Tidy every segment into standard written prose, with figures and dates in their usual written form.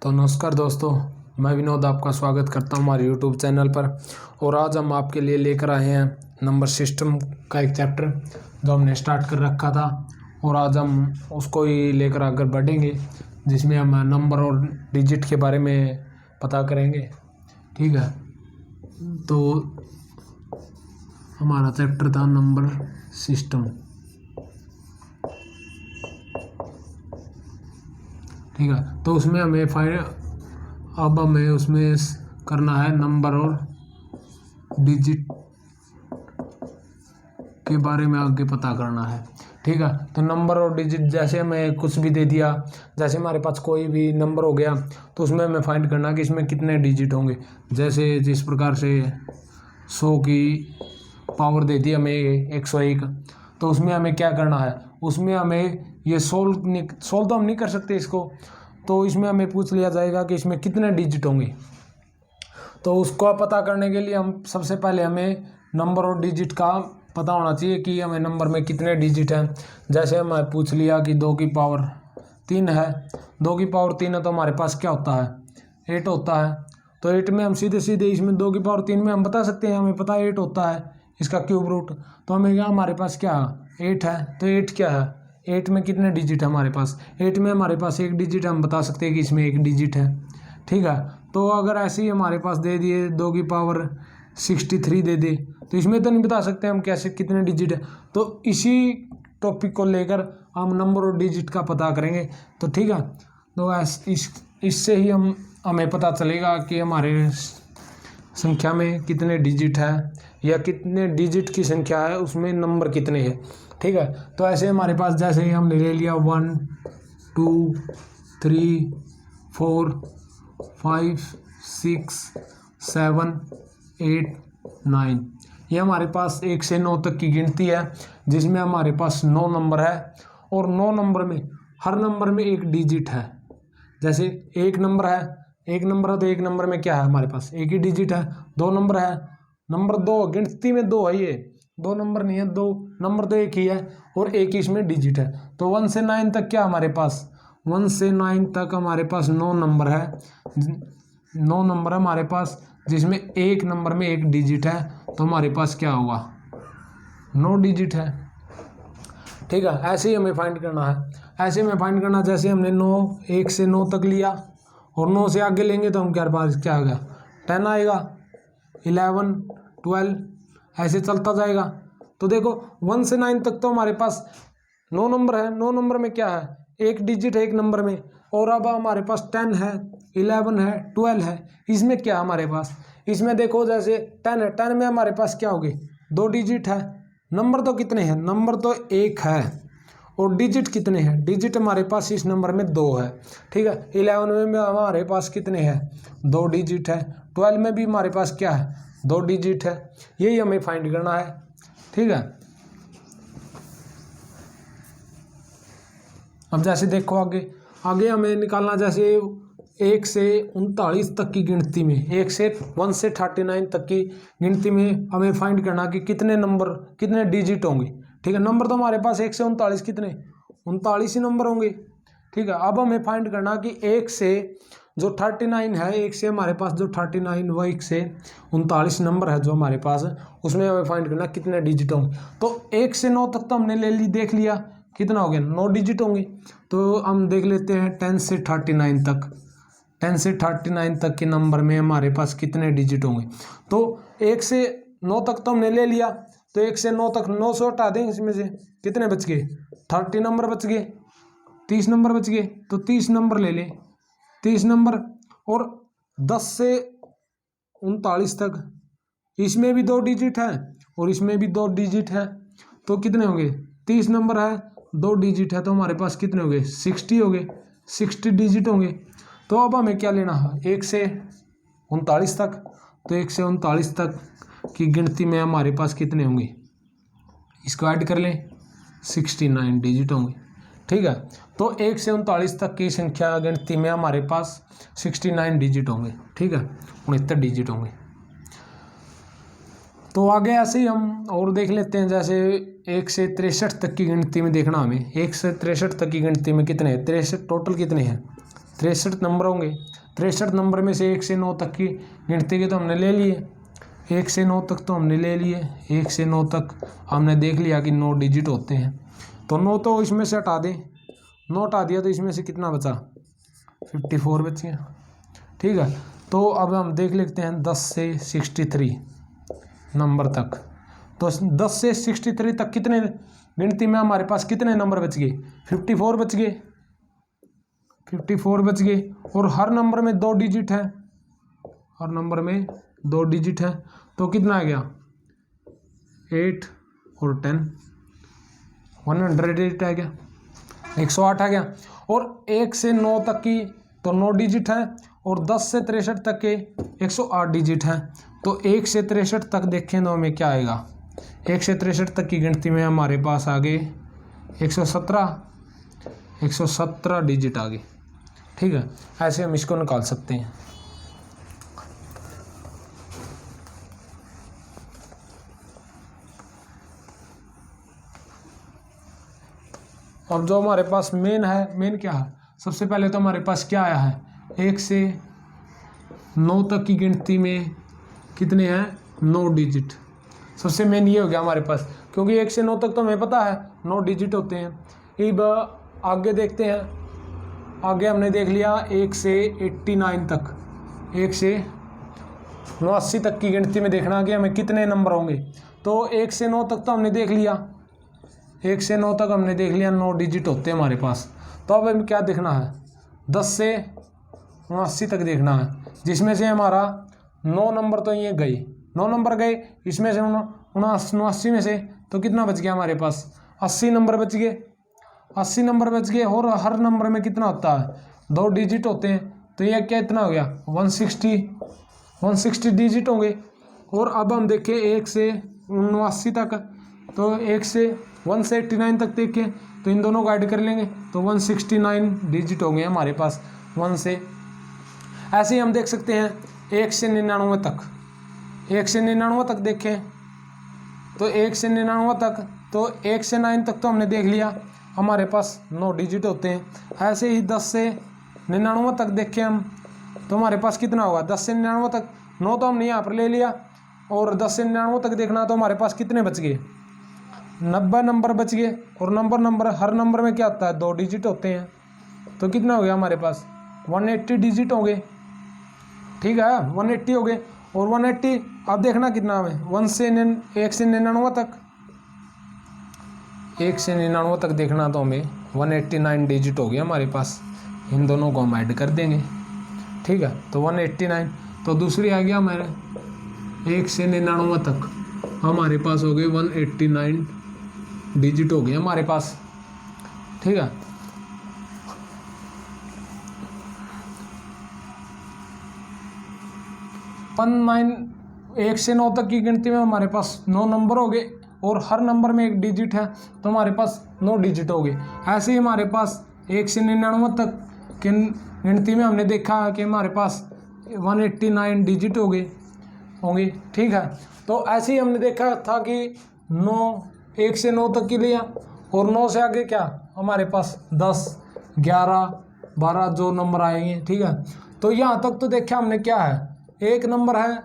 तो नमस्कार दोस्तों, मैं विनोद आपका स्वागत करता हूं हमारे यूट्यूब चैनल पर। और आज हम आपके लिए लेकर आए हैं नंबर सिस्टम का एक चैप्टर जो हमने स्टार्ट कर रखा था, और आज हम उसको ही लेकर आकर बढ़ेंगे, जिसमें हम नंबर और डिजिट के बारे में पता करेंगे। ठीक है, तो हमारा चैप्टर था नंबर सिस्टम। ठीक है, तो उसमें हमें अब हमें उसमें करना है नंबर और डिजिट के बारे में आगे पता करना है। ठीक है, तो नंबर और डिजिट जैसे हमें कुछ भी दे दिया, जैसे हमारे पास कोई भी नंबर हो गया तो उसमें हमें फाइंड करना कि इसमें कितने डिजिट होंगे। जैसे जिस प्रकार से 100 की पावर दे दी हमें 101, तो उसमें हमें क्या करना है, उसमें हमें ये सोल्व तो हम नहीं कर सकते इसको, तो इसमें हमें पूछ लिया जाएगा कि इसमें कितने डिजिट होंगे। तो उसको पता करने के लिए हम सबसे पहले हमें नंबर और डिजिट का पता होना चाहिए कि हमें नंबर में कितने डिजिट हैं। जैसे हमें पूछ लिया कि 2 की पावर 3 है, 2 की पावर 3 है तो हमारे पास क्या होता है, 8 होता है। तो 8 में हम सीधे सीधे इसमें 2 की पावर 3 में हम बता सकते हैं, हमें पता है 8 होता है इसका क्यूब रूट। तो हमें क्या, हमारे पास क्या 8 है, तो 8 क्या है, 8 में कितने डिजिट है हमारे पास, 8 में हमारे पास एक डिजिट, हम बता सकते हैं कि इसमें एक डिजिट है। ठीक है, तो अगर ऐसे ही हमारे पास दे दिए 2 की पावर 63 दे दे, तो इसमें तो नहीं बता सकते हम कैसे कितने डिजिट है। तो इसी टॉपिक को लेकर हम नंबर और डिजिट का पता करेंगे। तो ठीक है, तो इससे ही हमें पता चलेगा कि हमारे संख्या में कितने डिजिट है, या कितने डिजिट की संख्या है उसमें नंबर कितने हैं। ठीक है, तो ऐसे हमारे पास जैसे ही हमने ले लिया 1 2 3 4 5 6 7 8 9, ये हमारे पास 1 से 9 तक की गिनती है, जिसमें हमारे पास 9 नंबर है। और 9 नंबर में हर नंबर में एक डिजिट है। जैसे एक नंबर है, एक नंबर है तो एक नंबर में क्या है, हमारे पास एक ही डिजिट है। 2 नंबर है, नंबर 2 गिनती में 2 है, ये 2 नंबर नहीं है, 2 नंबर तो एक ही है और एक ही इसमें डिजिट है। तो 1 से 9 तक क्या हमारे पास, 1 से 9 तक हमारे पास 9 नंबर है, 9 नंबर है हमारे पास, जिसमें एक नंबर में एक डिजिट है। तो हमारे पास क्या होगा, 9 डिजिट है। ठीक है, ऐसे ही हमें फाइंड करना है। ऐसे में फाइंड करना, जैसे हमने 9 1 से 9 तक लिया, और 9 से आगे लेंगे तो हम क्या आएगा, 10 आएगा, 11 12 ऐसे चलता जाएगा। तो देखो 1 से 9 तक तो हमारे पास 9 नंबर है, 9 नंबर में क्या है, एक डिजिट है एक नंबर में। और अब हमारे पास 10 है, 11 है, 12 है, इसमें क्या हमारे पास, इसमें देखो जैसे 10 है, 10 में हमारे पास क्या होगी, 2 डिजिट है। नंबर तो कितने हैं, नंबर तो एक है, और डिजिट कितने हैं, डिजिट हमारे पास इस नंबर में 2 है। ठीक है, 11 में हमारे पास कितने हैं, 2 डिजिट है। 12 में भी हमारे पास क्या है, 2 डिजिट है। यही हमें फाइंड करना है। ठीक है, अब जैसे देखो आगे आगे हमें निकालना, जैसे 1 से 39 तक की गिनती में, 1 से 39 तक की गिनती में हमें फाइंड करना कि कितने नंबर, कितने डिजिट होंगे। ठीक है, नंबर तो हमारे पास 1 से 39 कितने, 39 ही नंबर होंगे। ठीक है, अब हमें फाइंड करना कि 1 से जो 39 है, 1 से हमारे पास जो 39 वो 1 से 39 नंबर है जो हमारे पास है, उसमें हमें फाइंड करना कितने डिजिट होंगे। तो 1 से 9 तक तो हमने ले ली, देख लिया कितना हो गया, 9 डिजिट होंगे। तो हम देख लेते हैं 10 से 39 तक, 10 से 39 तक के नंबर में हमारे पास कितने डिजिट होंगे। तो 1 से 9 तक तो हमने ले लिया, तो 1 से 9 तक 9 से हटा दें, इसमें से कितने बच गए, 30 नंबर बच गए, 30 नंबर बच गए। तो 30 नंबर ले लें, 30 नंबर। और 10 से 39 तक, इसमें भी 2 डिजिट है और इसमें भी 2 डिजिट है, तो कितने होंगे, 30 नंबर है, 2 डिजिट है, तो हमारे पास कितने हो गए, 60 हो गए, 60 डिजिट होंगे। तो अब हमें क्या लेना है, 1 से 39 तक, तो 1 से 39 तक की गिनती में हमारे पास कितने होंगे, इसको ऐड कर लें, 69 डिजिट होंगे। ठीक है, तो 1 से 39 तक की संख्या गिनती में हमारे पास 69 डिजिट होंगे। ठीक है, 69 डिजिट होंगे। तो आगे ऐसे ही हम और देख लेते हैं, जैसे 1 से 63 तक की गिनती में देखना हमें, 1 से 63 तक की गिनती में कितने हैं, 63 टोटल कितने हैं, 63 नंबर होंगे। 63 नंबर में से 1 से 9 तक की गिनती के तो हमने ले लिए, 1 से 9 तक तो हमने ले लिए, 1 से 9 तक हमने देख लिया कि 9 डिजिट होते हैं। तो 9 तो इसमें से हटा दें, 9 हटा दिया तो इसमें से कितना बचा, 54 बच गया। ठीक है, तो अब हम देख लेते हैं 10 से 63 नंबर तक। तो 10 से 63 तक कितने गिनती में हमारे पास कितने नंबर बच गए, 54 बच गए, 54 बच गए। और हर नंबर में 2 डिजिट है, हर नंबर में 2 डिजिट है, तो कितना आ गया 8 और 10, 108 आ गया, 108 आ गया। और 1 से 9 तक की तो 9 डिजिट है, और 10 से 63 तक के 108 डिजिट हैं। तो 1 से 63 तक देखें तो हमें क्या आएगा, 1 से 63 तक की गिनती में हमारे पास आ गए 117 डिजिट आ गए। ठीक है, ऐसे हम इसको निकाल सकते हैं। अब जो हमारे पास मेन है, मेन क्या है, सबसे पहले तो हमारे पास क्या आया है, 1 से 9 तक की गिनती में कितने हैं, 9 डिजिट। सबसे मेन ये हो गया हमारे पास, क्योंकि 1 से 9 तक तो हमें पता है 9 डिजिट होते हैं। अब आगे देखते हैं, आगे हमने देख लिया 1 से 89 तक, 1 से 89 तक की गिनती में देखना कि हमें कितने नंबर होंगे। तो 1 से 9 तक तो हमने देख लिया, 1 से 9 तक हमने देख लिया 9 डिजिट होते हैं हमारे पास। तो अब हमें क्या देखना है, 10 से 89 तक देखना है, जिसमें से हमारा 9 नंबर तो ये गए, 9 नंबर गए, इसमें से 89 में से तो कितना बच गया हमारे पास, 80 नंबर बच गए, 80 नंबर बच गए। और हर नंबर में कितना होता है, 2 डिजिट होते हैं, तो यह क्या इतना हो गया 160 डिजिट होंगे। और अब हम देखें 1 से 89 तक, तो 1 से 189 तक देखें तो इन दोनों को ऐड कर लेंगे तो 169 डिजिट हो गए हमारे पास 1 से। ऐसे ही हम देख सकते हैं 1 से 99 तक, 1 से 99 तक देखें तो 1 से 99 तक, तो 1 से 9 तक तो हमने देख लिया, हमारे पास 9 डिजिट होते हैं। ऐसे ही 10 से 99 तक देखें हम तो हमारे पास कितना होगा, 10 से 99 तक 9 तो हमने यहाँ पर ले लिया, और 10 से 99 तक देखना तो हमारे पास कितने बच गए, 90 नंबर बच गए। और नंबर हर नंबर में क्या होता है, 2 डिजिट होते हैं, तो कितना हो गया हमारे पास 180 डिजिट हो गए। ठीक है, 180 हो गए। और 180 अब देखना कितना हमें, 1 से 99 तक, 1 से 99 तक देखना तो हमें 189 डिजिट हो गया हमारे पास, इन दोनों को हम ऐड कर देंगे। ठीक है, तो 189, तो दूसरी आ गया हमारे 1 से 99 तक हमारे पास हो गए 189 डिजिट हो गए हमारे पास। ठीक है, वन 1 से 9 तक की गिनती में हमारे पास 9 नंबर हो गए, और हर नंबर में 1 डिजिट है, तो हमारे पास 9 डिजिट हो गए। ऐसे ही हमारे पास 1 से 99 तक की गिनती में हमने देखा कि हमारे पास 189 डिजिट हो गए होंगे। ठीक है, तो ऐसे ही हमने देखा था कि 1 से 9 तक की लिया, और 9 से आगे क्या हमारे पास 10, 11, 12 जो नंबर आएंगे। ठीक है, तो यहाँ तक तो देखा हमने क्या है, एक नंबर है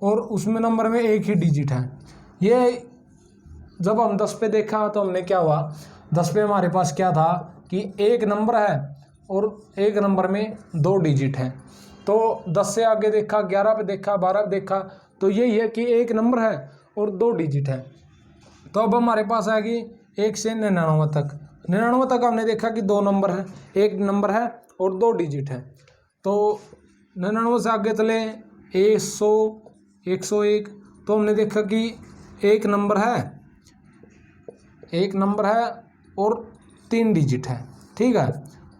और उसमें नंबर में 1 ही डिजिट है। ये जब हम 10 पे देखा तो हमने क्या हुआ, 10 पे हमारे पास क्या था कि 1 नंबर है और 1 नंबर में 2 डिजिट है। तो 10 से आगे देखा, 11 पे देखा, 12 पे देखा, तो यही है कि 1 नंबर है और 2 डिजिट है। तो अब हमारे पास आएगी 1 से 99 तक। 99 तक हमने देखा कि 2 नंबर है, 1 नंबर है और 2 डिजिट है। तो 99 से आगे चले 100, 101, तो हमने देखा कि 1 नंबर है, 1 नंबर है और 3 डिजिट है। ठीक है,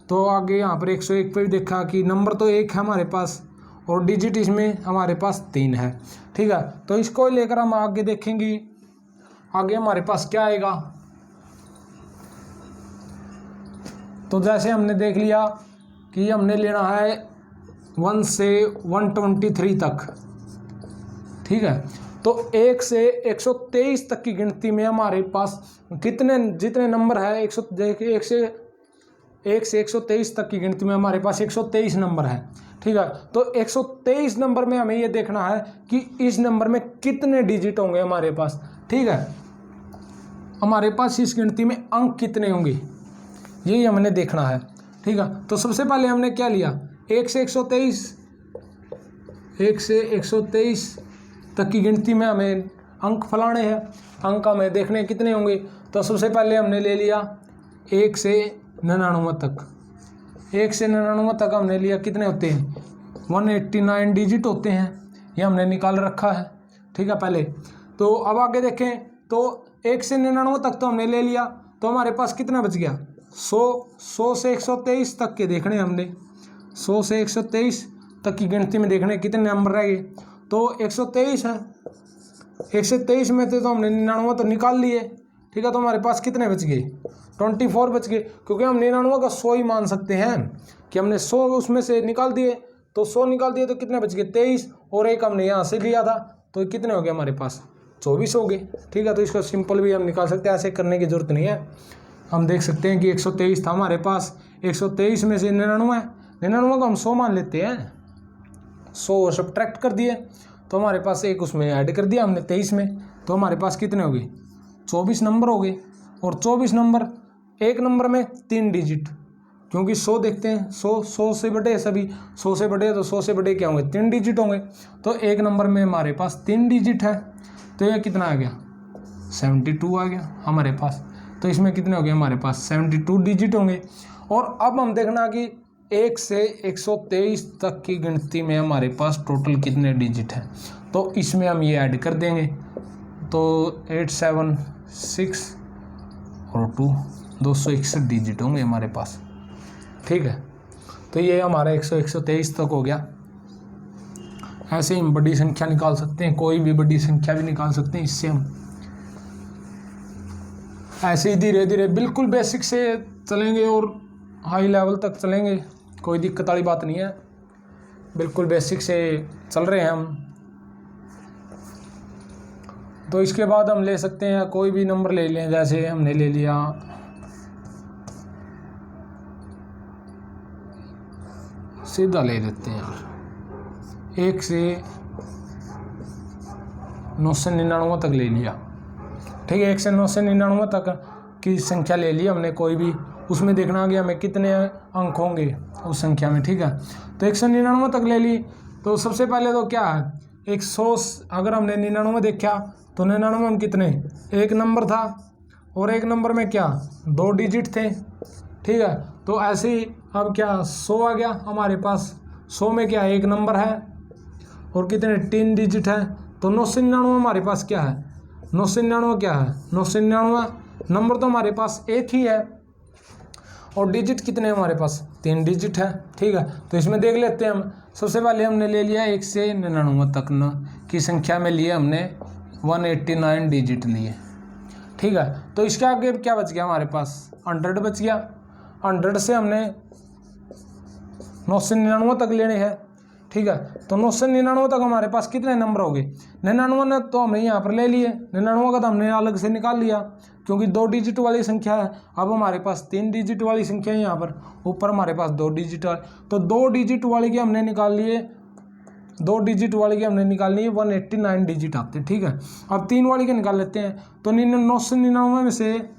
तो आगे यहाँ पर 101 पे भी देखा कि नंबर तो 1 है हमारे पास और डिजिट इसमें हमारे पास 3 है। ठीक है, तो इसको लेकर हम आगे देखेंगे, आगे हमारे पास क्या आएगा। तो जैसे हमने देख लिया कि हमने लेना है 1 से 123 तक। ठीक है, तो 1 से 123 तक की गिनती में हमारे पास कितने जितने नंबर है, 1 से 1 से 123 तक की गिनती में हमारे पास 123 नंबर है। ठीक है, तो 123 नंबर में हमें ये देखना है कि इस नंबर में कितने डिजिट होंगे हमारे पास। ठीक है, हमारे पास इस गिनती में अंक कितने होंगे यही हमने देखना है। ठीक है, तो सबसे पहले हमने क्या लिया, 1 से 123 तक की गिनती में हमें अंक फलाने हैं, अंक हमें देखने कितने होंगे। तो सबसे पहले हमने ले लिया 1 से 99 तक। 1 से 99 तक हमने लिया, कितने होते हैं 189 डिजिट होते हैं, ये हमने निकाल रखा है। ठीक है, पहले तो अब आगे देखें तो 1 से 99 तक तो हमने ले लिया, तो हमारे पास कितना बच गया 100 से 123 तक के देखने हमने, 100 से 123 तक की गिनती में देखने कितने नंबर रह गए, तो 123 है। 123 में थे तो हमने 99 तो निकाल लिए। ठीक है, तो हमारे पास कितने बच गए 24 बच गए, क्योंकि हम 99 का 100 ही मान सकते हैं कि हमने 100 उसमें से निकाल दिए, तो 100 निकाल दिए तो कितने बच गए 23, और एक हमने यहाँ से लिया था तो कितने हो गए हमारे पास 24 हो गए। ठीक है, तो इसको सिंपल भी हम निकाल सकते हैं, ऐसे करने की जरूरत नहीं है। हम देख सकते हैं कि 123 था हमारे पास, 123 में से 99 को हम 100 मान लेते हैं, 100 सब्ट्रैक्ट कर दिए तो हमारे पास एक उसमें ऐड कर दिया हमने 23 में, तो हमारे पास कितने हो गए 24 नंबर हो गए। और 24 नंबर, एक नंबर में 3 डिजिट, क्योंकि 100 देखते हैं 100 से बड़े, सभी 100 से बड़े, तो 100 से बड़े क्या होंगे 3 डिजिट होंगे, तो एक नंबर में हमारे पास 3 डिजिट है, तो ये कितना आ गया 72 आ गया हमारे पास। तो इसमें कितने हो गए हमारे पास 72 डिजिट होंगे। और अब हम देखना कि 1 से 123 तक की गिनती में हमारे पास टोटल कितने डिजिट हैं, तो इसमें हम ये ऐड कर देंगे, तो 8 7 6 और 2 261 डिजिट होंगे हमारे पास। ठीक है, तो ये हमारा 123 तक हो गया। ऐसे ही हम बड़ी संख्या निकाल सकते हैं, कोई भी बड़ी संख्या भी निकाल सकते हैं इससे हम। ऐसे ही धीरे धीरे बिल्कुल बेसिक से चलेंगे और हाई लेवल तक चलेंगे, कोई दिक्कत वाली बात नहीं है, बिल्कुल बेसिक से चल रहे हैं हम। तो इसके बाद हम ले सकते हैं कोई भी नंबर ले लें, जैसे हमने ले लिया सीधा ले लेते हैं यार, 1 से 999 तक ले लिया। ठीक है, 1 से 999 तक की संख्या ले ली हमने कोई भी, उसमें देखना है कि हमें कितने अंक होंगे उस संख्या में। ठीक है, तो 199 तक ले ली, तो सबसे पहले तो क्या है 100, अगर हमने 99 देखा तो 99 में कितने एक नंबर था, और एक नंबर में क्या 2 डिजिट थे। ठीक है, तो ऐसे ही अब क्या 100 आ गया हमारे पास, 100 में क्या एक नंबर है और कितने 3 डिजिट है, तो 999 हमारे पास क्या है 999 क्या है 999 नंबर तो हमारे पास एक ही है, और डिजिट कितने हमारे पास 3 डिजिट है। ठीक है, तो इसमें देख लेते हैं हम। सबसे पहले हमने ले लिया 1 से 99 तक न की संख्या में लिए हमने 189 डिजिट लिए। ठीक है, तो इसके आगे क्या बच गया हमारे पास 100 बच गया। 100 से हमने 999 तक लेने हैं। ठीक है, तो 999 तक हमारे पास कितने नंबर हो गए 99 ने तो हमने यहाँ पर ले लिए, 99 का तो हमने अलग से निकाल लिया क्योंकि 2 डिजिट वाली संख्या है। अब हमारे पास 3 डिजिट वाली संख्या है, यहाँ पर ऊपर हमारे पास 2 डिजिट वाली, तो 2 डिजिट वाली के हमने निकाल लिए, 2 डिजिट वाली के हमने निकाल लिए 189 डिजिट आते। ठीक है, अब 3 वाली के निकाल लेते हैं, तो 999 में से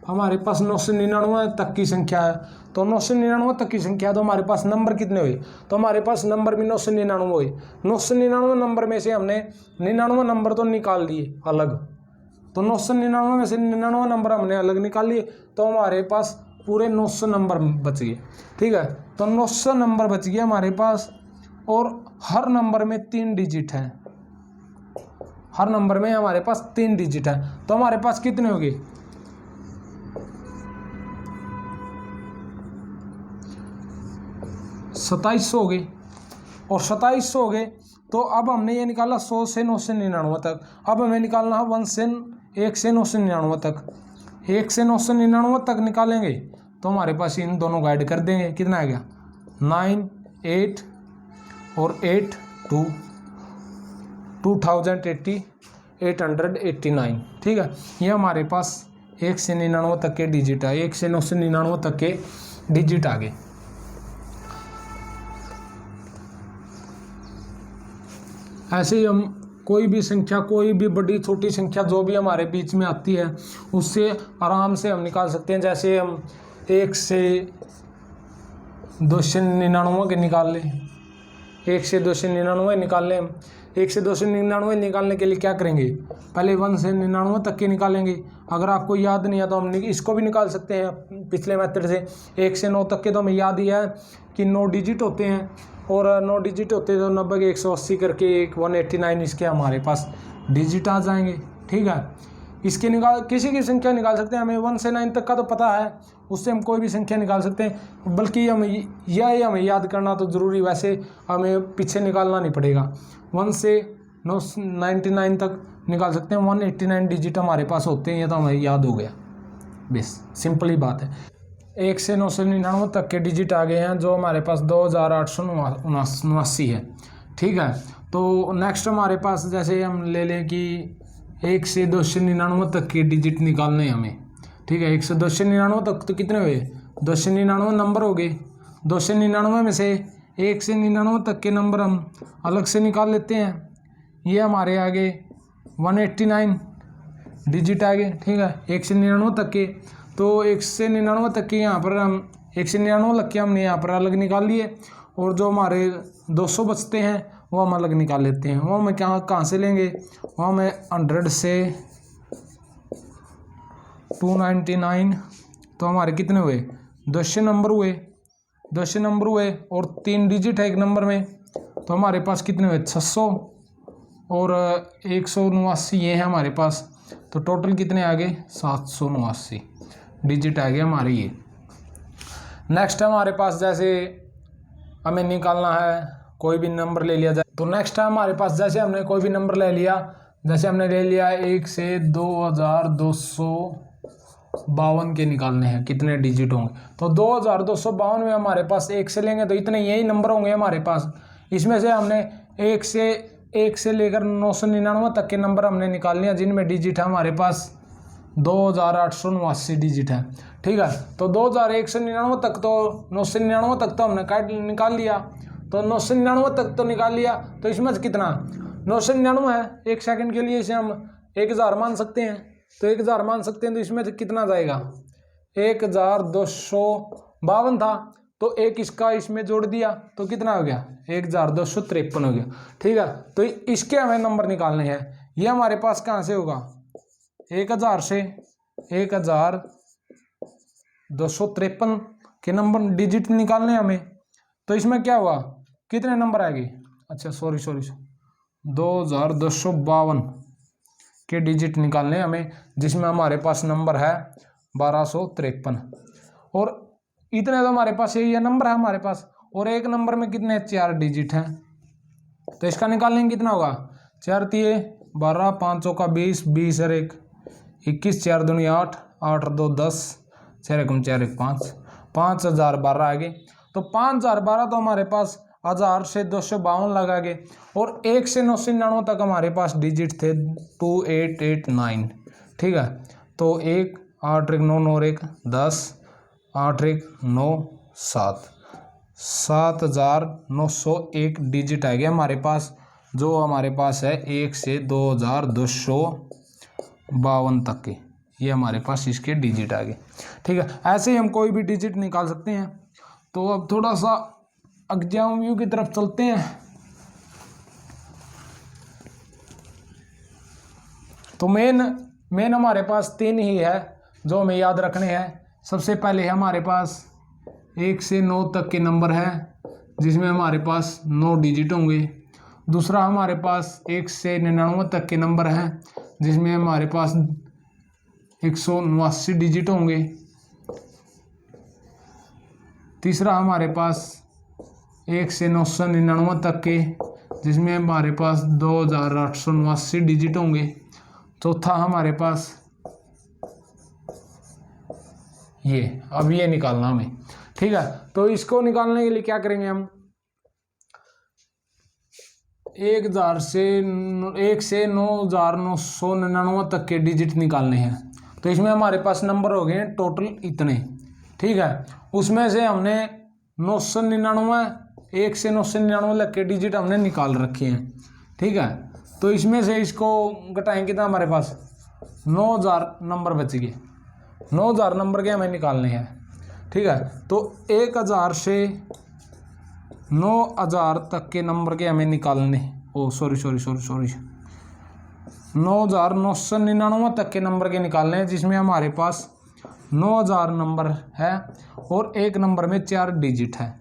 हमारे पास 999 तक की संख्या है, तो 999 तक की संख्या, तो हमारे पास नंबर कितने हुए, तो हमारे पास नंबर भी 999 हुए। 999 नंबर में से हमने 99 नंबर तो निकाल लिए अलग, तो 999 में से 99 नंबर हमने अलग निकाल लिए, तो हमारे पास पूरे 900 नंबर बच गए। ठीक है, तो 900 नंबर बच गए हमारे पास, और हर नंबर में 3 डिजिट है, हर नंबर में हमारे पास 3 डिजिट है, तो हमारे पास कितने हो गए 2700 हो गए, और 2700 हो गए। तो अब हमने ये निकाला 100 से 999 तक, अब हमें निकालना है 1 से 999 तक। 1 से 999 तक निकालेंगे तो हमारे पास इन दोनों को ऐड कर देंगे, कितना आ गया 9 8 और 8 2 2080 889। ठीक है, ये हमारे पास 1 से 99 तक के डिजिट है, 1 से 999 तक के डिजिट आ गए। ऐसे ही हम कोई भी संख्या, कोई भी बड़ी छोटी संख्या जो भी हमारे बीच में आती है उससे आराम से हम निकाल सकते हैं। जैसे हम 1 से 299 के निकाल लें, 1 से 299 निकाल लें। 1 से 299 निकालने के लिए क्या करेंगे, पहले 1 से 99 तक के निकालेंगे। अगर आपको याद नहीं है तो हम इसको भी निकाल सकते हैं पिछले मेथड से। 1 से 9 तक के तो हमें याद ही है कि 9 डिजिट होते हैं, और 9 डिजिट होते हैं तो 90 के 180 करके 189 इसके हमारे पास डिजिट आ जाएंगे। ठीक है, इसके किसी की संख्या निकाल सकते हैं। हमें 1 से 9 तक का तो पता है, उससे हम कोई भी संख्या निकाल सकते हैं। बल्कि हमें याद करना तो ज़रूरी, वैसे हमें पीछे निकालना नहीं पड़ेगा। 1 से 99 तक निकाल सकते हैं। 189 डिजिट हमारे पास होते हैं, ये तो हमें याद हो गया। बस सिंपल ही बात है। 1 से 999 तक के डिजिट आ गए हैं, जो हमारे पास 2879 है। ठीक है, तो नेक्स्ट हमारे पास जैसे हम ले लें कि 1 से 299 तक के डिजिट निकालने हैं हमें। ठीक है, 1 से 299 तक तो कितने हुए, 299 नंबर हो गए। 299 में से 1 से 99 तक के नंबर हम अलग से निकाल लेते हैं। ये हमारे आगे 189 डिजिट आ गए। ठीक है, 1 से 99 तक के, तो 1 से 99 तक के यहाँ पर हम 1 से 99 तक के हमने यहाँ पर अलग निकाल लिए, और जो हमारे 200 बचते हैं वो हम अलग निकाल लेते हैं। वो हमें कहाँ से लेंगे, वो हमें 100 से 299, तो हमारे कितने हुए, 200 नंबर हुए। 200 नंबर हुए और 3 डिजिट है एक नंबर में, तो हमारे पास कितने हुए, 600 और 179 ये है हमारे पास। तो टोटल कितने आ गए, 779 डिजिट आ गए हमारे ये। नेक्स्ट हमारे पास जैसे हमें निकालना है, कोई भी नंबर ले लिया जाए। तो नेक्स्ट है हमारे पास, जैसे हमने कोई भी नंबर ले लिया, जैसे हमने ले लिया 1 से 2252 के निकालने हैं, कितने डिजिट होंगे। तो 2252 में हमारे पास 1 से लेंगे तो इतने यही नंबर होंगे हमारे पास। इसमें से हमने 1 से लेकर 999 तक के नंबर हमने निकाल लिया, जिनमें डिजिट है हमारे पास 2879 डिजिट है। ठीक है, तो 2199 तक, तो 999 तक तो हमने निकाल लिया। तो 999 तक तो निकाल लिया, तो इसमें से कितना 999 है। 1 सेकंड के लिए इसे हम 1000 मान सकते हैं, तो 1000 मान सकते हैं। तो इसमें से कितना जाएगा, 1252 था, तो एक इसका इसमें जोड़ दिया तो कितना हो गया, 1253 हो गया। ठीक है, तो इसके हमें नंबर निकालने हैं। ये हमारे पास कहाँ से होगा, 1000 से 1253 के नंबर डिजिट निकालने हैं हमें। तो इसमें क्या हुआ, कितने नंबर आएंगे, अच्छा सॉरी 2252 के डिजिट निकालने हैं हमें, जिसमें हमारे पास नंबर है 1253। और इतने तो हमारे पास यही नंबर है हमारे पास, और एक नंबर में कितने 4 डिजिट हैं। तो इसका निकालने कितना होगा, 4 तिये 12, 5 चौका 20, 20 और 1 21, 4 दूनी 8, 8 और 2 10, 4 एकम 4 1 5, 5012 आ गए। तो 5012 तो हमारे पास 1000 से 252 लगा गए, और 1 से 999 तक हमारे पास डिजिट थे 2889। ठीक है, तो 1 8 1 9 9 1 10 8 1 9 7 7901 डिजिट आ गया हमारे पास, जो हमारे पास है 1 से 2252 तक के, ये हमारे पास इसके डिजिट आ गए। ठीक है, ऐसे ही हम कोई भी डिजिट निकाल सकते हैं। तो अब थोड़ा सा एग्जाम व्यू की तरफ चलते हैं। तो मेन हमारे पास 3 ही है जो हमें याद रखने हैं। सबसे पहले हमारे पास 1 से 9 तक के नंबर है, जिसमें हमारे पास 9 डिजिट होंगे। दूसरा हमारे पास 1 से 99 तक के नंबर हैं, जिसमें हमारे पास 179 डिजिट होंगे। तीसरा हमारे पास 1 से 999 तक के, जिसमें हमारे पास 2879 डिजिट होंगे। चौथा हमारे पास अब ये निकालना हमें। ठीक है, तो इसको निकालने के लिए क्या करेंगे हम, 1 से 9999 तक के डिजिट निकालने हैं। तो इसमें हमारे पास नंबर हो गए टोटल इतने। ठीक है। उसमें से हमने 999 1 से 999 लग के डिजिट हमने निकाल रखे हैं, ठीक है। तो इसमें से इसको घटाएं कितना, हमारे पास 9000 नंबर बच गए। 9000 नंबर के हमें निकालने हैं, ठीक है। तो 1000 से 9000 तक के नंबर के हमें निकालने, 9999 तक के नंबर के निकालने हैं, जिसमें हमारे पास 9000 नंबर है और एक नंबर में 4 डिजिट है,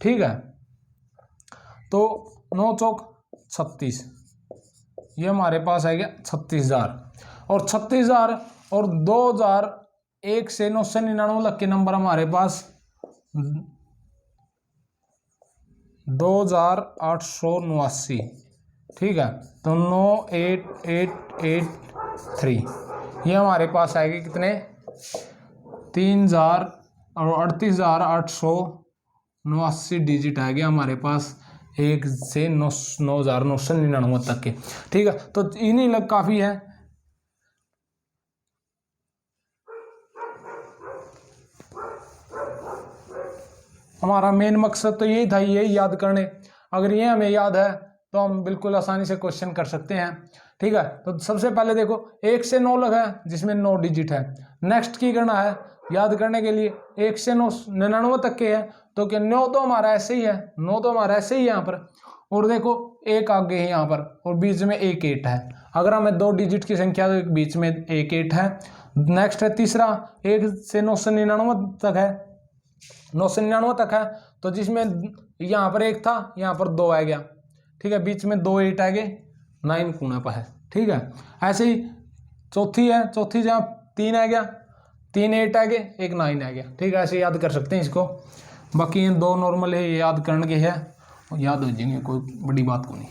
ठीक है। तो 9 चौक 36, ये हमारे पास आ गया 36000। और 36000 और 2000 1 से 999 लग के नंबर हमारे पास 2889, ठीक है। तो 98883 ये हमारे पास आएगी कितने, 38,889 डिजिट आ गया हमारे पास 1 से 9,999 तक के, ठीक है। तो इन्हीं लग काफ़ी है। हमारा मेन मकसद तो यही था, यही याद करने। अगर ये हमें याद है तो हम बिल्कुल आसानी से क्वेश्चन कर सकते हैं, ठीक है। तो सबसे पहले देखो 1 से 9 लगा है, जिसमें 9 डिजिट है। नेक्स्ट की करना है याद करने के लिए 1 से 999 तक के है, तो क्या 9 तो हमारा ऐसे ही है, 9 तो हमारा ऐसे ही है यहाँ पर। और देखो 1 आगे है यहाँ पर और बीच में 1 8 है। अगर हमें 2 डिजिट की संख्या तो बीच में 1 8 है। नेक्स्ट है तीसरा 1 से 999 तक है, 999 तक है, तो जिसमें यहाँ पर 1 था, यहाँ पर 2 आ गया, ठीक है। बीच में 2 8 आ गए, 9 कोने पर है, ठीक है। ऐसे ही चौथी है, चौथी जहाँ 3 आ गया, 3 8 आ गए, 1 9 आ गया, ठीक है। ऐसे याद कर सकते हैं इसको। बाकी ये 2 नॉर्मल है, ये याद करने के है, याद हो जाएंगे, कोई बड़ी बात को नहीं।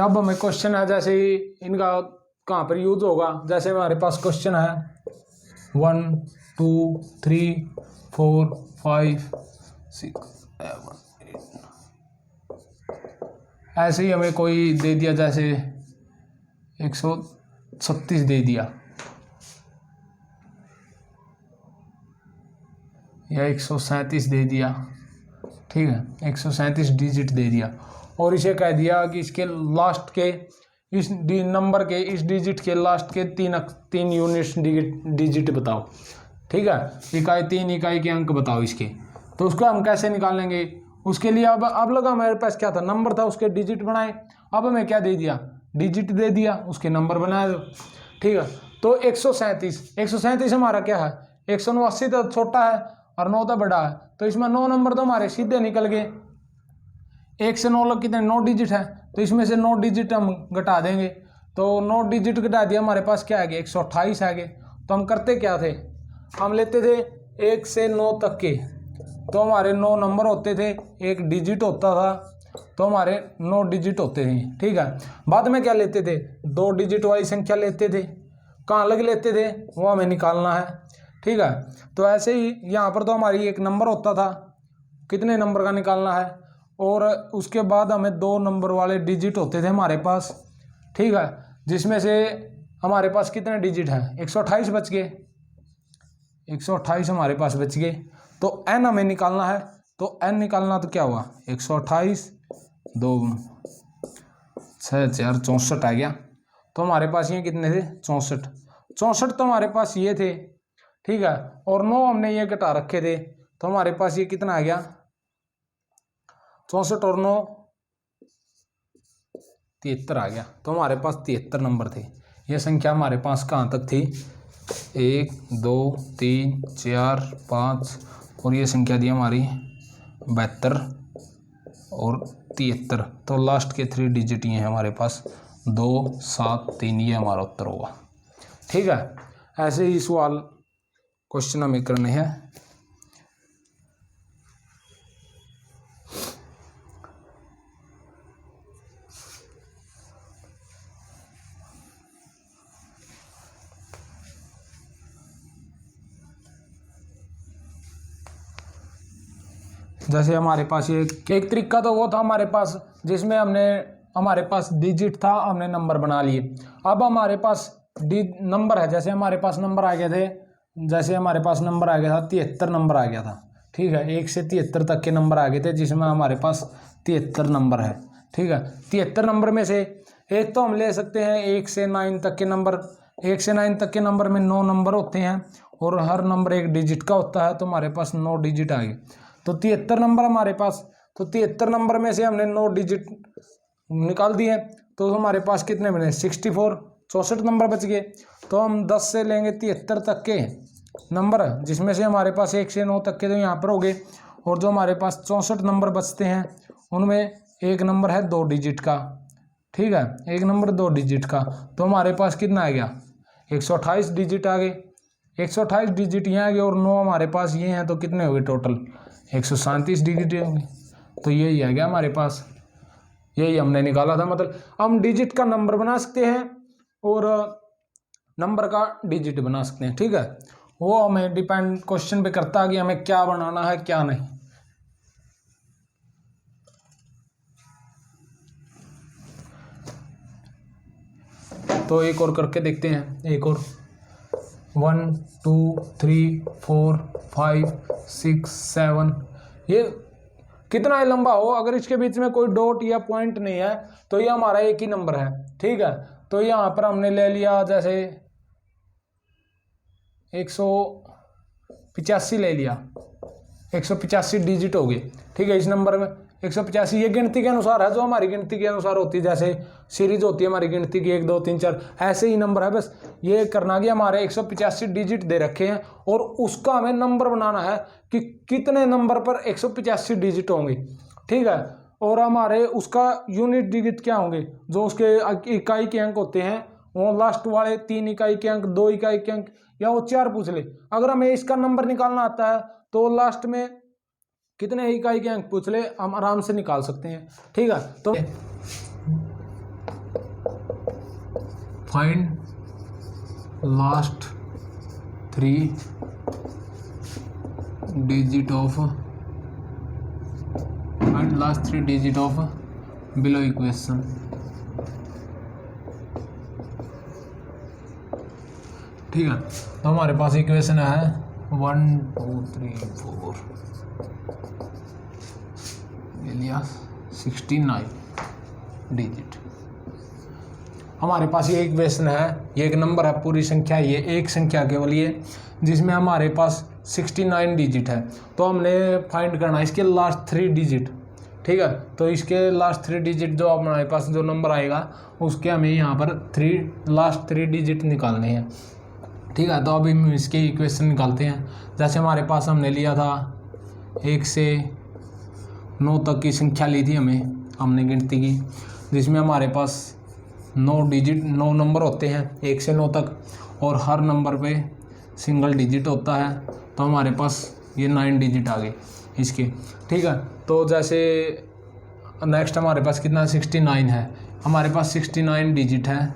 अब हमें क्वेश्चन है, जैसे इनका कहाँ पर यूज होगा। जैसे हमारे पास क्वेश्चन है 1 2 3 4 5 6 7 8, ऐसे ही हमें कोई दे दिया, जैसे 136 दे दिया या 137 दे दिया, ठीक है। 137 डिजिट दे दिया और इसे कह दिया कि इसके लास्ट के इस नंबर के इस डिजिट के लास्ट के 3 यूनिट्स डिजिट बताओ, ठीक है। इकाई 3 इकाई के अंक बताओ इसके। तो उसको हम कैसे निकालेंगे, उसके लिए अब लगा हमारे पास क्या था, नंबर था, उसके डिजिट बनाए। अब हमें क्या दे दिया, डिजिट दे दिया, उसके नंबर बनाए दो, ठीक है। तो 137 हमारा क्या है, 189 तो छोटा है और 9 तो बड़ा है, तो इसमें 9 नंबर तो हमारे सीधे निकल गए। 1 से 9 लग कितने 9 डिजिट है, तो इसमें से 9 डिजिट हम घटा देंगे। तो 9 डिजिट घटा दिया, हमारे पास क्या आ गया 128 आ गए। तो हम करते क्या थे, हम लेते थे 1 से 9 तक के, तो हमारे 9 नंबर होते थे, 1 डिजिट होता था, तो हमारे 9 डिजिट होते थे, ठीक है। बाद में क्या लेते थे, 2 डिजिट वाली संख्या लेते थे, कहाँ लग लेते थे वो हमें निकालना है, ठीक है। तो ऐसे ही यहाँ पर तो हमारी 1 नंबर होता था, कितने नंबर का निकालना है, और उसके बाद हमें 2 नंबर वाले डिजिट होते थे हमारे पास, ठीक है। जिसमें से हमारे पास कितने डिजिट हैं, 128 बच गए, 128 हमारे पास बच गए। तो n हमें निकालना है, तो n निकालना तो क्या हुआ 128 2 6 4 64 आ गया। तो हमारे पास ये कितने थे 64 तो हमारे पास ये थे, ठीक है। और 9 हमने ये घटा रखे थे, तो हमारे पास ये कितना आ गया 64 और 9 73 आ गया। तो हमारे पास 73 नंबर थे। ये संख्या हमारे पास कहाँ तक थी, 1 2 3 4 5 और ये संख्या दी हमारी 72 और 73। तो लास्ट के 3 डिजिट ये हैं हमारे पास 2 7 3, ये हमारा उत्तर होगा, ठीक है। ऐसे ही सवाल क्वेश्चन हमें करने हैं। जैसे हमारे पास ये एक तरीका तो वो था हमारे पास, जिसमें हमारे पास डिजिट था, हमने नंबर बना लिए। अब हमारे पास नंबर है, जैसे हमारे पास नंबर आ गए थे, जैसे हमारे पास नंबर आ गया था 73 नंबर आ गया था, ठीक है, 1 से 73 तक के नंबर आ गए थे, जिसमें हमारे पास 73 नंबर है, ठीक है। 73 नंबर में से एक तो हम ले सकते हैं 1 से 9 तक के नंबर। 1 से 9 तक के नंबर में 9 नंबर होते हैं और हर नंबर 1 डिजिट का होता है, तो हमारे पास 9 डिजिट आ गए। तो 73 नंबर हमारे पास, तो 73 नंबर में से हमने 9 डिजिट निकाल दिए, तो हमारे पास कितने बने 64, 64 नंबर बच गए। तो हम 10 से लेंगे 73 तक के नंबर, जिसमें से हमारे पास 1 से 9 तक के तो यहाँ पर हो गए, और जो हमारे पास 64 नंबर बचते हैं उनमें एक नंबर है 2 डिजिट का, ठीक है, एक नंबर 2 डिजिट का। तो हमारे पास कितना आ गया 128 डिजिट आ गए, 128 डिजिट यहाँ आ गए, और 9 हमारे पास ये हैं, तो कितने हो गए टोटल 137 डिजिट हो गए। तो यही आ गया हमारे पास, यही हमने निकाला था। मतलब हम डिजिट का नंबर बना सकते हैं और नंबर का डिजिट बना सकते हैं, ठीक है। वो हमें डिपेंड क्वेश्चन पे करता है कि हमें क्या बनाना है क्या नहीं। तो एक और करके देखते हैं, एक और 1 2 3 4 5 6 7, ये कितना ही लंबा हो, अगर इसके बीच में कोई डॉट या पॉइंट नहीं है तो ये हमारा एक ही नंबर है, ठीक है। तो यहाँ पर हमने ले लिया जैसे 185 ले लिया, 185 डिजिट हो गए, ठीक है। इस नंबर में 185 ये गिनती के अनुसार है, जो हमारी गिनती के अनुसार होती है, जैसे सीरीज होती है हमारी गिनती की 1 2 3 4, ऐसे ही नंबर है। बस ये करना कि हमारे 185 डिजिट दे रखे हैं और उसका हमें नंबर बनाना है कि कितने नंबर पर 185 डिजिट होंगे, ठीक है। और हमारे उसका यूनिट डिजिट क्या होंगे, जो उसके इकाई के अंक होते हैं, वो लास्ट वाले 3 इकाई के अंक, 2 इकाई के अंक, या वो 4 पूछ ले। अगर हमें इसका नंबर निकालना आता है तो लास्ट में कितने इकाई के अंक पूछ ले, हम आराम से निकाल सकते हैं, ठीक है। तो find last 3 digit of, find last 3 digit of below equation. ठीक है, तो हमारे पास इक्वेशन है 1 2 3 4 ले लिया 69 डिजिट। हमारे पास ये इक्वेशन है, ये एक नंबर है, पूरी संख्या ये एक संख्या केवल ये, जिसमें हमारे पास 69 डिजिट है। तो हमने फाइंड करना है इसके लास्ट 3 डिजिट, ठीक है। तो इसके लास्ट 3 डिजिट जो हमारे पास जो नंबर आएगा उसके हमें यहाँ पर लास्ट 3 डिजिट निकालने हैं, ठीक है। तो अभी हम इसके इक्वेशन निकालते हैं। जैसे हमारे पास हमने लिया था 1 से 9 तक की संख्या ली थी, हमने गिनती की, जिसमें हमारे पास 9 नंबर होते हैं 1 से 9 तक, और हर नंबर पे सिंगल डिजिट होता है। तो हमारे पास ये 9 डिजिट आ गए इसके, ठीक है। तो जैसे नेक्स्ट हमारे पास कितना 69 है, हमारे पास 69 डिजिट है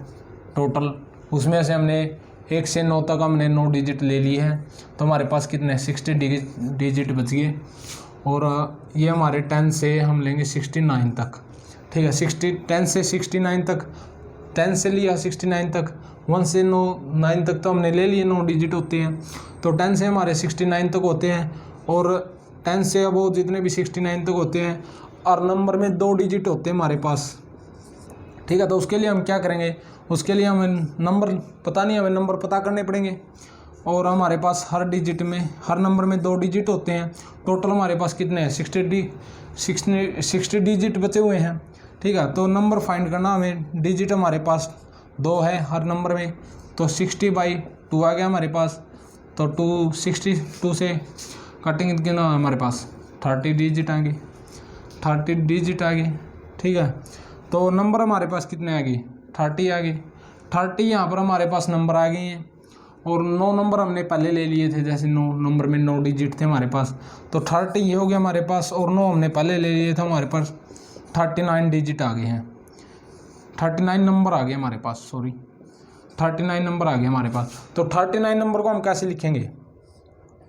टोटल, उसमें से हमने 1 से 9 तक हमने 9 डिजिट ले लिए हैं, तो हमारे पास कितने 60 डिजिट बच गए। और ये हमारे 10 से हम लेंगे 69 तक, ठीक है। 10 से 69 तक, 10 से लिया 69 तक, 1 से 9 तक तो हमने ले लिए, 9 डिजिट होते हैं। तो 10 से हमारे 69 तक होते हैं, और 10 से अब वो जितने भी 69 तक होते हैं, और नंबर में 2 डिजिट होते हैं हमारे पास, ठीक है। तो उसके लिए हम क्या करेंगे, उसके लिए हमें नंबर पता नहीं, हमें नंबर पता करने पड़ेंगे। और हमारे पास हर डिजिट में, हर नंबर में 2 डिजिट होते हैं। टोटल हमारे पास कितने हैं 60 डिजिट बचे हुए हैं, ठीक है। तो नंबर फाइंड करना हमें, डिजिट हमारे पास 2 है हर नंबर में, तो 60/2 आ गया हमारे पास। तो 262 से कटिंग कितना हमारे पास 30 डिजिट आ गए, 30 डिजिट आ गए, ठीक है। तो नंबर हमारे पास कितने आ गए 30 आ गए, 30 यहाँ पर हमारे पास नंबर आ गए हैं। और 9 नंबर हमने पहले ले लिए थे, जैसे 9 नंबर में 9 डिजिट थे हमारे पास, तो 30 ये हो गया हमारे पास, और 9 हमने पहले ले लिए थे, हमारे पास 39 डिजिट आ गए हैं, 39 नंबर आ गए हमारे पास, 39 नंबर आ गए हमारे पास। तो 39 नंबर को हम कैसे लिखेंगे,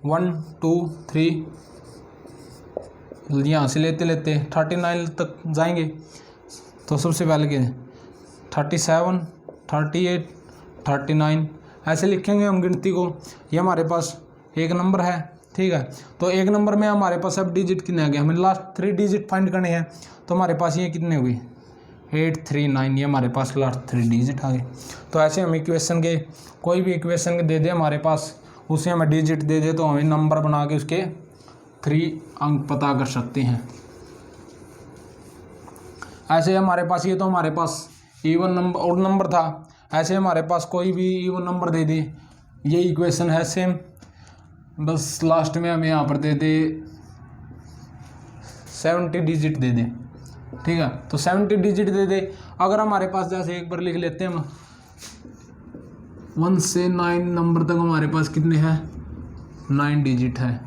1 2 3 यहाँ से लेते लेते 39 तक जाएंगे। तो सबसे पहले क्या 37 38 39 ऐसे लिखेंगे हम गिनती को। ये हमारे पास एक नंबर है, ठीक है। तो एक नंबर में हमारे पास अब डिजिट कितने आ गए, हमें लास्ट 3 डिजिट फाइंड करने हैं। तो हमारे पास ये कितने हुए 839, ये हमारे पास लास्ट 3 डिजिट आ गए। तो ऐसे हम इक्वेशन के कोई भी इक्वेशन के दे दे हमारे पास, उसे हमें डिजिट दे दे तो हमें नंबर बना के उसके 3 अंक पता कर सकते हैं। ऐसे हमारे पास ये तो हमारे पास इवन नंबर और नंबर था। ऐसे हमारे पास कोई भी इवन नंबर दे दे, ये इक्वेशन है सेम, बस लास्ट में हमें यहाँ पर दे दे 70 डिजिट दे दे, ठीक है। तो 70 डिजिट दे दे। अगर हमारे पास जैसे एक बार लिख लेते हैं हम 1 से 9 नंबर तक हमारे पास कितने हैं 9 डिजिट है,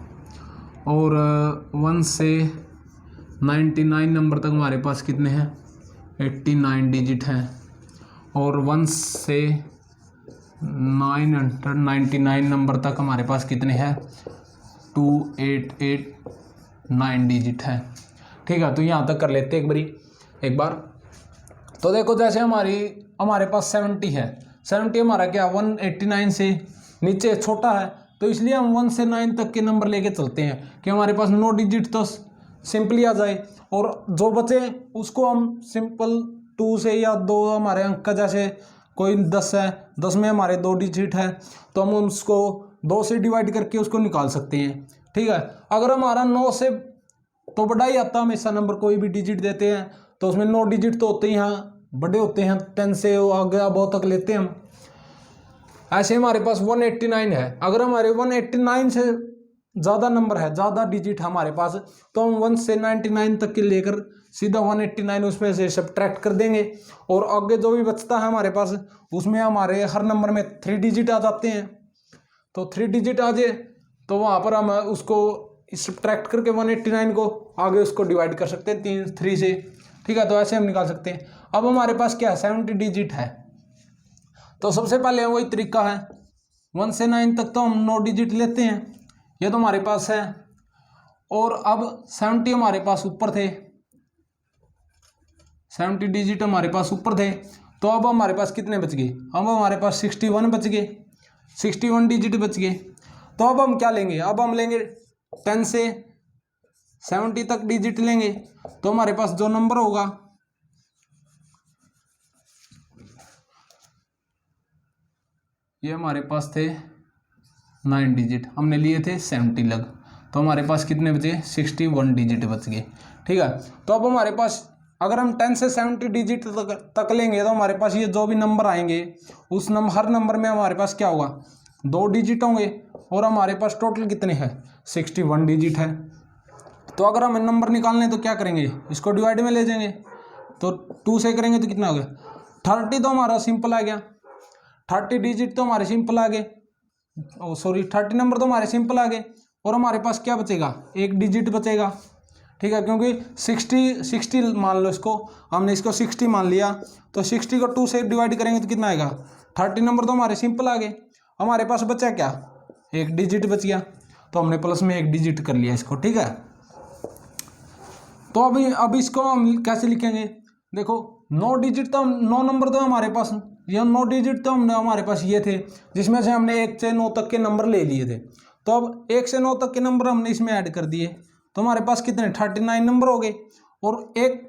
और 1 से 99 नंबर तक हमारे पास कितने हैं 89 डिजिट है, और 1 से 999 नंबर तक हमारे पास कितने हैं 2889 डिजिट है, ठीक है। तो यहाँ तक कर लेते हैं एक बार। तो देखो जैसे हमारे पास 70 है, 70 हमारा क्या 189 से नीचे छोटा है, तो इसलिए हम 1 से 9 तक के नंबर लेके चलते हैं कि हमारे पास 9 डिजिट तो सिंपली आ जाए, और जो बचे उसको हम सिंपल 2 से या 2 हमारे अंक का, जैसे कोई 10 है, 10 में हमारे 2 डिजिट है तो हम उसको 2 से डिवाइड करके उसको निकाल सकते हैं, ठीक है। अगर हमारा 9 से तो बड़ा ही आता हमेशा नंबर, कोई भी डिजिट देते हैं तो उसमें 9 डिजिट तो होते ही हैं, बड़े होते हैं, 10 से आगे बहुत तक लेते हैं हम। ऐसे हमारे पास 189 है, अगर हमारे 189 से ज़्यादा नंबर है, ज़्यादा डिजिट है हमारे पास, तो हम 1 से 99 तक के लेकर सीधा 189 उसमें से सब्ट्रैक्ट कर देंगे, और आगे जो भी बचता है हमारे पास उसमें हमारे हर नंबर में 3 डिजिट आ जाते हैं। तो 3 डिजिट आ जाए तो वहाँ पर हम उसको सब्ट्रैक्ट करके 189 को आगे उसको डिवाइड कर सकते हैं 3 से, ठीक है। तो ऐसे हम निकाल सकते हैं। अब हमारे पास क्या है 70 डिजिट है, तो सबसे पहले वही तरीका है 1 से 9 तक तो हम 9 डिजिट लेते हैं, ये तो हमारे पास है। और अब 70 हमारे पास ऊपर थे, 70 डिजिट हमारे पास ऊपर थे, तो अब हमारे पास कितने बच गए, अब हमारे पास 61 बच गए, 61 डिजिट बच गए। तो अब हम क्या लेंगे, अब हम लेंगे 10 से 70 तक डिजिट लेंगे, तो हमारे पास जो नंबर होगा ये हमारे पास थे 9 डिजिट, हमने लिए थे 70 लग, तो हमारे पास कितने बचे 61 डिजिट बच गए, ठीक है। तो अब हमारे पास अगर हम 10 से 70 डिजिट तक लेंगे तो हमारे पास ये जो भी नंबर आएंगे उस हर नंबर में हमारे पास क्या होगा 2 डिजिट होंगे, और हमारे पास टोटल कितने हैं 61 डिजिट है। तो अगर हमें नंबर निकालने तो क्या करेंगे, इसको डिवाइड में ले जाएंगे, तो 2 से करेंगे तो कितना हो गया 30, तो हमारा सिंपल आ गया 30 डिजिट तो हमारे सिंपल आ गए, 30 नंबर तो हमारे सिंपल आ गए, और हमारे पास क्या बचेगा 1 डिजिट बचेगा, ठीक है। क्योंकि 60 मान लो, इसको हमने इसको 60 मान लिया, तो 60 को 2 से डिवाइड करेंगे तो कितना आएगा 30 नंबर तो हमारे सिंपल आ गए, हमारे पास बचा क्या 1 डिजिट बच गया, तो हमने प्लस में 1 डिजिट कर लिया इसको, ठीक है। तो अब इसको हम कैसे लिखेंगे, देखो 9 डिजिट तो 9 नंबर तो हमारे पास, ये 9 डिजिट तो हमने हमारे पास ये थे जिसमें से हमने 1 से 9 तक के नंबर ले लिए थे, तो अब 1 से 9 तक के नंबर हमने इसमें ऐड कर दिए, तो हमारे पास कितने 39 नंबर हो गए, और 1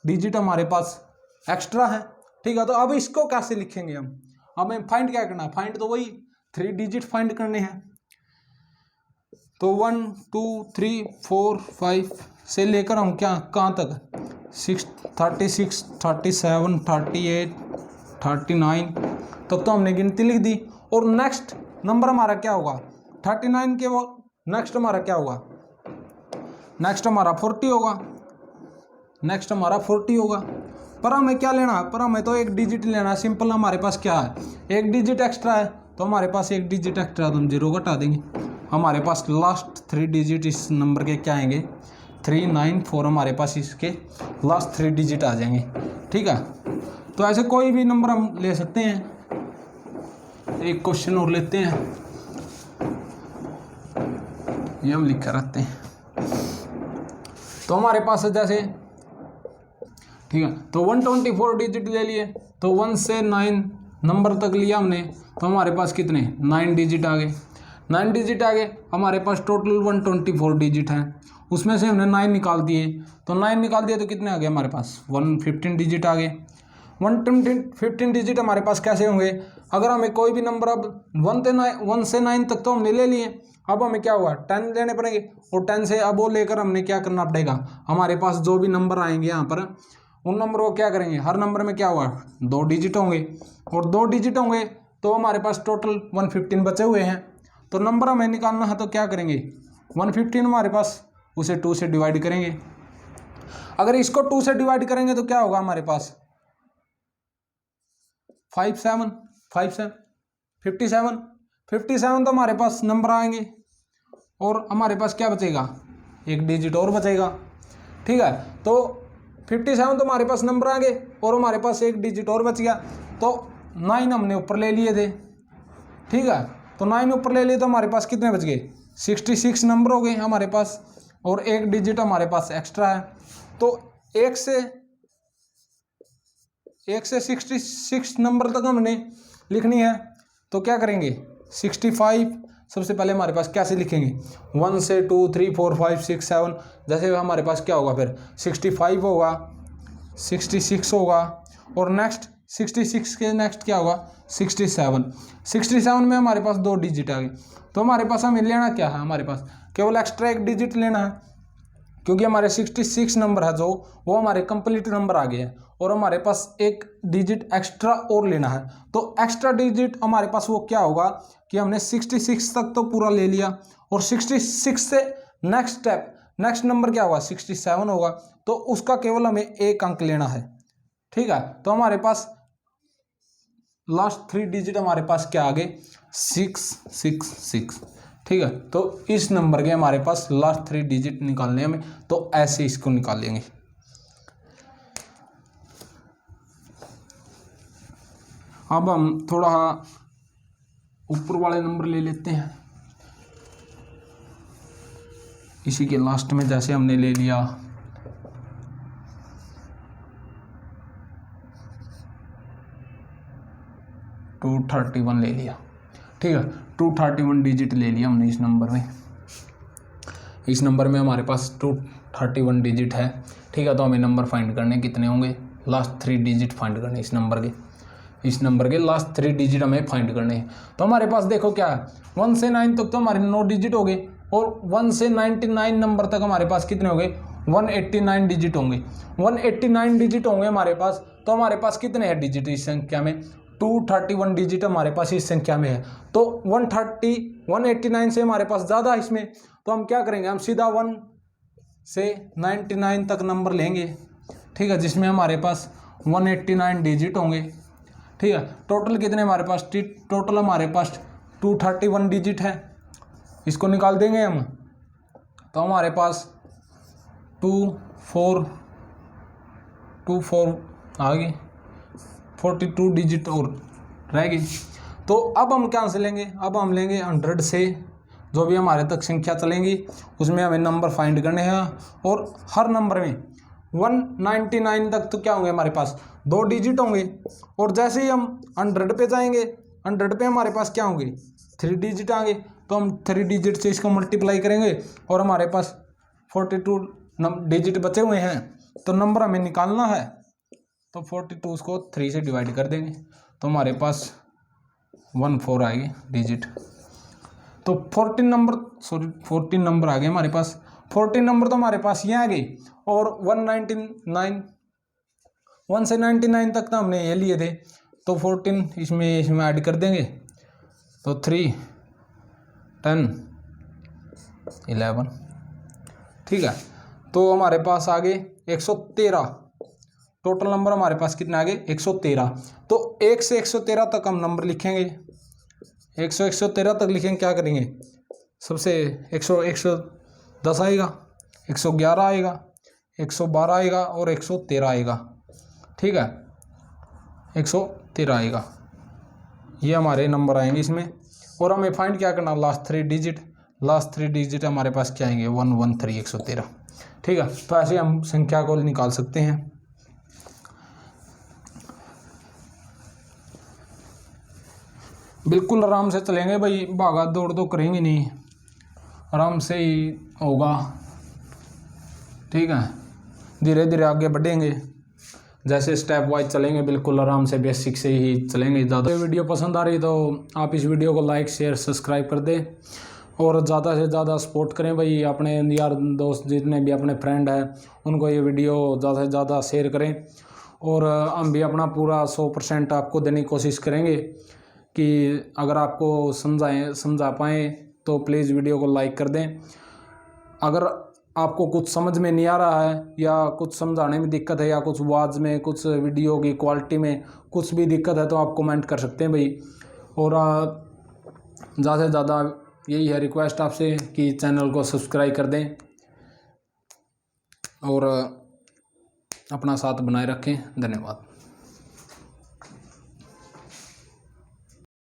डिजिट हमारे पास एक्स्ट्रा है, ठीक है। तो अब इसको कैसे लिखेंगे हम, हमें फाइंड क्या करना है, फाइंड तो वही 3 डिजिट फाइंड करने हैं, तो 1 2 3 4 5 से लेकर हम क्या कहाँ तक 36 37 38 39 तक तो हमने गिनती लिख दी, और नेक्स्ट नंबर हमारा क्या होगा 39 के वो नेक्स्ट हमारा क्या होगा, नेक्स्ट हमारा 40 होगा, नेक्स्ट हमारा 40 होगा। पर हमें क्या लेना है, पर हमें तो 1 डिजिट लेना है, सिंपल हमारे पास क्या है 1 डिजिट एक्स्ट्रा है, तो हमारे पास 1 डिजिट एक्स्ट्रा तो हम 0 घटा देंगे, हमारे पास लास्ट 3 डिजिट इस नंबर के क्या आएंगे 394, हमारे पास इसके लास्ट 3 डिजिट आ जाएंगे, ठीक है। तो ऐसे कोई भी नंबर हम ले सकते हैं। एक क्वेश्चन और लेते हैं, ये हम लिख कर रखते हैं। तो हमारे पास जैसे ठीक है, तो 124 डिजिट ले लिए, तो 1 से 9 नंबर तक लिया हमने, तो हमारे पास कितने 9 डिजिट आ गए। 9 डिजिट आ गए, हमारे पास टोटल 124 डिजिट हैं, उसमें से हमने 9 निकाल दिए। तो 9 निकाल दिए तो कितने आ गए हमारे पास 115 डिजिट आ गए। 115 डिजिट हमारे पास कैसे होंगे, अगर हमें कोई भी नंबर अब 1 से 9 तक तो हमने ले लिए, अब हमें क्या हुआ 10 लेने पड़ेंगे, और 10 से अब वो लेकर हमने क्या करना पड़ेगा, हमारे पास जो भी नंबर आएंगे यहाँ पर उन नंबर को क्या करेंगे, हर नंबर में क्या हुआ 2 डिजिट होंगे, और 2 डिजिट होंगे तो हमारे पास टोटल 115 बचे हुए हैं। तो नंबर हमें निकालना है तो क्या करेंगे, 115 हमारे पास, उसे 2 से डिवाइड करेंगे। अगर इसको 2 से डिवाइड करेंगे तो क्या होगा हमारे पास 57 तो हमारे पास नंबर आएंगे, और हमारे पास क्या बचेगा, एक डिजिट और बचेगा। ठीक है, तो 57 तो हमारे पास नंबर आ गए और हमारे पास एक डिजिट और बच गया, तो 9 हमने ऊपर ले लिए थे। ठीक है, तो 9 ऊपर ले लिए तो हमारे पास कितने बच गए 66 नंबर हो गए हमारे पास, और एक डिजिट हमारे पास एक्स्ट्रा है। तो 1 से 66 नंबर तक हमने लिखनी है, तो क्या करेंगे 65, सबसे पहले हमारे पास कैसे लिखेंगे 1 से 2 3 4 5 6 7, जैसे हमारे पास क्या होगा फिर 65 होगा, 66 होगा, और नेक्स्ट 66 के नेक्स्ट क्या होगा 67 में हमारे पास 2 डिजिट आ गए। तो हमारे पास हमें लेना क्या है, हमारे पास केवल एक्स्ट्रा एक डिजिट लेना है, क्योंकि हमारे 66 नंबर है जो वो हमारे कंप्लीट नंबर आ गए हैं, और हमारे पास एक डिजिट एक्स्ट्रा और लेना है। तो एक्स्ट्रा डिजिट हमारे पास वो क्या होगा कि हमने 66 तक तो पूरा ले लिया, और 66 से नेक्स्ट स्टेप नेक्स्ट नंबर क्या होगा 67 होगा, तो उसका केवल हमें एक अंक लेना है। ठीक है, तो हमारे पास लास्ट 3 डिजिट हमारे पास क्या आ गए 666। ठीक है, तो इस नंबर के हमारे पास लास्ट 3 डिजिट निकालने हमें, तो ऐसे इसको निकाल लेंगे। अब हम थोड़ा ऊपर वाले नंबर ले लेते हैं, इसी के लास्ट में जैसे हमने ले लिया 231 ले लिया। ठीक है, 231 डिजिट ले लिया हमने इस नंबर में हमारे पास 231 डिजिट है। ठीक है, तो हमें नंबर फाइंड करने कितने होंगे, लास्ट 3 डिजिट फाइंड करने, इस नंबर के लास्ट 3 डिजिट हमें फाइंड करने हैं। तो हमारे पास देखो क्या है 1 से 9 तक तो हमारे 9 डिजिट हो गए, और 1 से 99 नंबर तक हमारे पास कितने हो गए 189 डिजिट होंगे। 189 डिजिट होंगे हमारे पास, तो हमारे पास कितने हैं डिजिट इस संख्या में 231 डिजिट हमारे पास इस संख्या में है। तो 189 से हमारे पास ज़्यादा इसमें, तो हम क्या करेंगे, हम सीधा 1 से 99 तक नंबर लेंगे। ठीक है, जिसमें हमारे पास 189 डिजिट होंगे। ठीक है, टोटल कितने हमारे पास, टोटल हमारे पास 231 डिजिट है, इसको निकाल देंगे हम, तो हमारे पास 24 आ गई, 42 डिजिट और रह गई। तो अब हम क्या से लेंगे, अब हम लेंगे 100 से, जो भी हमारे तक संख्या चलेंगी उसमें हमें नंबर फाइंड करने हैं, और हर नंबर में 199 तक तो क्या होंगे हमारे पास 2 डिजिट होंगे, और जैसे ही हम 100 पे जाएंगे 100 पे हमारे पास क्या होंगे 3 डिजिट आएंगे, तो हम 3 डिजिट से इसको मल्टीप्लाई करेंगे, और हमारे पास 42 डिजिट बचे हुए हैं, तो नंबर हमें निकालना है, तो 42 को 3 से डिवाइड कर देंगे, तो हमारे पास 14 आएगी डिजिट। तो 14 नंबर आ गए हमारे पास, 14 नंबर तो हमारे पास ये आ गए, और 199 1 से 99 तक तो हमने ये लिए थे, तो 14 इसमें ऐड कर देंगे, तो 3 10 11। ठीक है, तो हमारे पास आ गए 113, टोटल नंबर हमारे पास कितने आ गए 113। तो 1 से 113 तक हम नंबर लिखेंगे, 1 से 113 तक लिखेंगे, क्या करेंगे सबसे 110 आएगा, 111 आएगा, 112 आएगा, और 113 आएगा। ठीक है, 113 आएगा, ये हमारे नंबर आएंगे इसमें, और हमें फाइंड क्या करना लास्ट 3 डिजिट हमारे पास क्या आएंगे 113 113। ठीक है, तो ऐसे हम संख्या को निकाल सकते हैं। बिल्कुल आराम से चलेंगे भाई, भागा दौड़ तो करेंगे नहीं, आराम से ही होगा। ठीक है, धीरे धीरे आगे बढ़ेंगे, जैसे स्टेप वाइज चलेंगे, बिल्कुल आराम से बेसिक से ही चलेंगे। ज़्यादा वीडियो पसंद आ रही तो आप इस वीडियो को लाइक शेयर सब्सक्राइब कर दें और ज़्यादा से ज़्यादा सपोर्ट करें भाई। अपने यार दोस्त जितने भी अपने फ्रेंड हैं उनको ये वीडियो ज़्यादा से ज़्यादा शेयर करें और हम भी अपना पूरा 100% आपको देने की कोशिश करेंगे कि अगर आपको समझा पाएँ तो प्लीज़ वीडियो को लाइक कर दें। अगर आपको कुछ समझ में नहीं आ रहा है या कुछ समझाने में दिक्कत है या कुछ आवाज़ में, कुछ वीडियो की क्वालिटी में कुछ भी दिक्कत है तो आप कमेंट कर सकते हैं भाई। और ज़्यादा से ज़्यादा यही है रिक्वेस्ट आपसे कि चैनल को सब्सक्राइब कर दें और अपना साथ बनाए रखें। धन्यवाद।